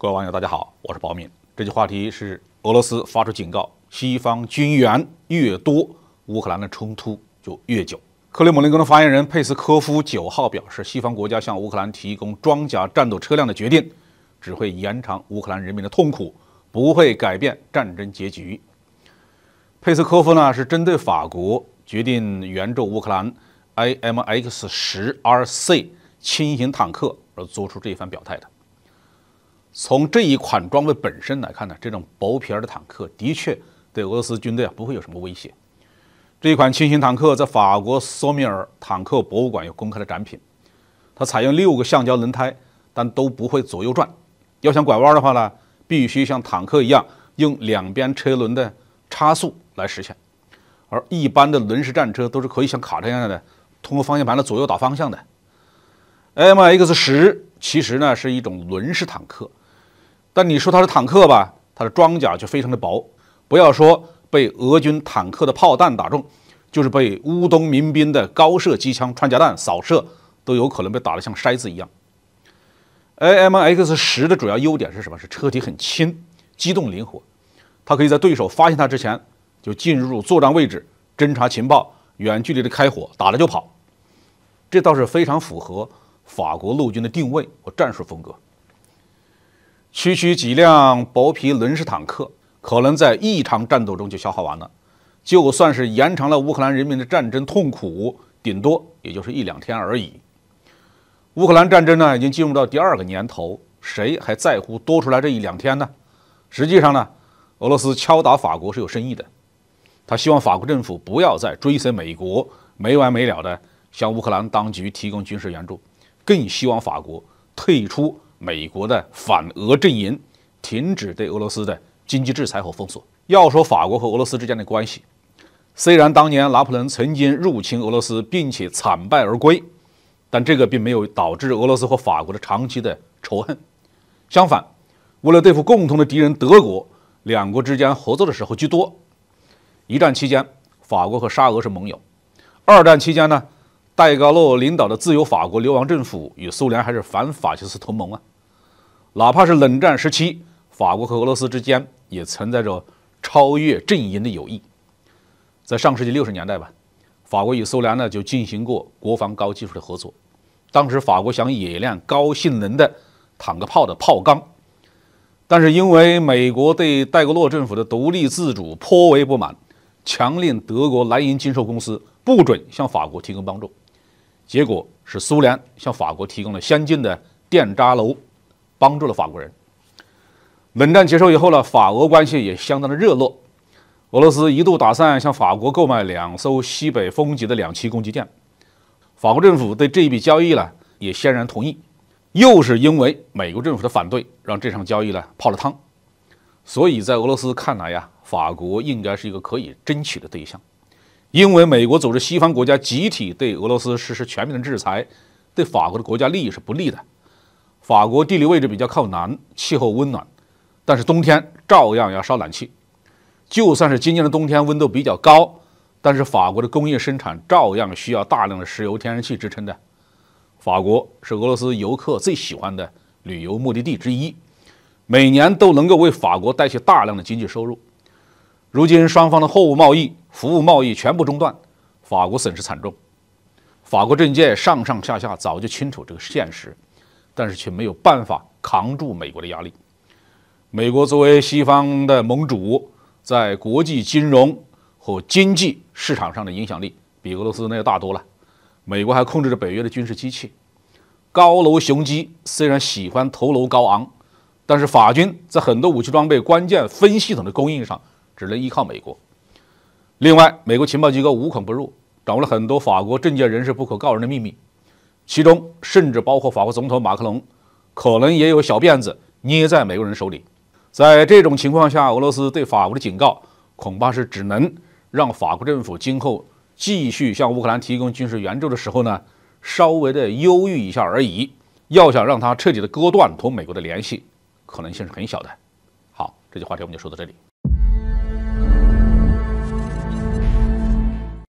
各位网友，大家好，我是宝敏。这期话题是俄罗斯发出警告，西方军援越多，乌克兰的冲突就越久。克里姆林宫的发言人佩斯科夫9号表示，西方国家向乌克兰提供装甲战斗车辆的决定，只会延长乌克兰人民的痛苦，不会改变战争结局。佩斯科夫呢是针对法国决定援助乌克兰 AMX-10RC 轻型坦克而做出这一番表态的。从这一款装备本身来看呢，这种薄皮儿的坦克的确对俄罗斯军队不会有什么威胁。这一款轻型坦克在法国索米尔坦克博物馆有公开的展品，它采用6个橡胶轮胎，但都不会左右转。要想拐弯的话呢，必须像坦克一样用两边车轮的差速来实现。而一般的轮式战车都是可以像卡车一样的通过方向盘的左右打方向的。AMX-10其实呢是一种轮式坦克。但你说它是坦克吧，它的装甲就非常的薄，不要说被俄军坦克的炮弹打中，就是被乌东民兵的高射机枪、穿甲弹扫射，都有可能被打得像筛子一样。AMX-10的主要优点是什么？是车体很轻，机动灵活，它可以在对手发现它之前就进入作战位置，侦察情报，远距离的开火，打了就跑。这倒是非常符合法国陆军的定位和战术风格。区区几辆薄皮轮式坦克，可能在一场战斗中就消耗完了。就算是延长了乌克兰人民的战争痛苦，顶多也就是1-2天而已。乌克兰战争呢，已经进入到第2个年头，谁还在乎多出来这1-2天呢？实际上呢，俄罗斯敲打法国是有深意的，他希望法国政府不要再追随美国，没完没了的向乌克兰当局提供军事援助，更希望法国退出美国的反俄阵营，停止对俄罗斯的经济制裁和封锁。要说法国和俄罗斯之间的关系，虽然当年拿破仑曾经入侵俄罗斯并且惨败而归，但这个并没有导致俄罗斯和法国的长期的仇恨。相反，为了对付共同的敌人德国，两国之间合作的时候居多。一战期间，法国和沙俄是盟友；二战期间呢，戴高乐领导的自由法国流亡政府与苏联还是反法西斯同盟啊。哪怕是冷战时期，法国和俄罗斯之间也存在着超越阵营的友谊。在上世纪60年代吧，法国与苏联呢就进行过国防高技术的合作。当时法国想冶炼高性能的坦克炮的炮钢，但是因为美国对戴高乐政府的独立自主颇为不满，强令德国莱茵金属公司不准向法国提供帮助。结果是苏联向法国提供了先进的电渣楼，帮助了法国人。冷战结束以后呢，法俄关系也相当的热络。俄罗斯一度打算向法国购买2艘西北风级的2栖攻击舰，法国政府对这一笔交易呢也欣然同意。又是因为美国政府的反对，让这场交易呢泡了汤。所以在俄罗斯看来呀，法国应该是一个可以争取的对象。因为美国组织西方国家集体对俄罗斯实施全面的制裁，对法国的国家利益是不利的。法国地理位置比较靠南，气候温暖，但是冬天照样要烧暖气。就算是今年的冬天温度比较高，但是法国的工业生产照样需要大量的石油、天然气支撑的。法国是俄罗斯游客最喜欢的旅游目的地之一，每年都能够为法国带去大量的经济收入。如今双方的货物贸易、服务贸易全部中断，法国损失惨重。法国政界上上下下早就清楚这个现实，但是却没有办法扛住美国的压力。美国作为西方的盟主，在国际金融和经济市场上的影响力比俄罗斯那要大多了。美国还控制着北约的军事机器。高楼雄鸡虽然喜欢头楼高昂，但是法军在很多武器装备、关键分系统的供应上只能依靠美国。另外，美国情报机构无孔不入，掌握了很多法国政界人士不可告人的秘密，其中甚至包括法国总统马克龙，可能也有小辫子捏在美国人手里。在这种情况下，俄罗斯对法国的警告恐怕是只能让法国政府今后继续向乌克兰提供军事援助的时候呢，稍微的犹豫一下而已。要想让他彻底的割断同美国的联系，可能性是很小的。好，这期话题我们就说到这里。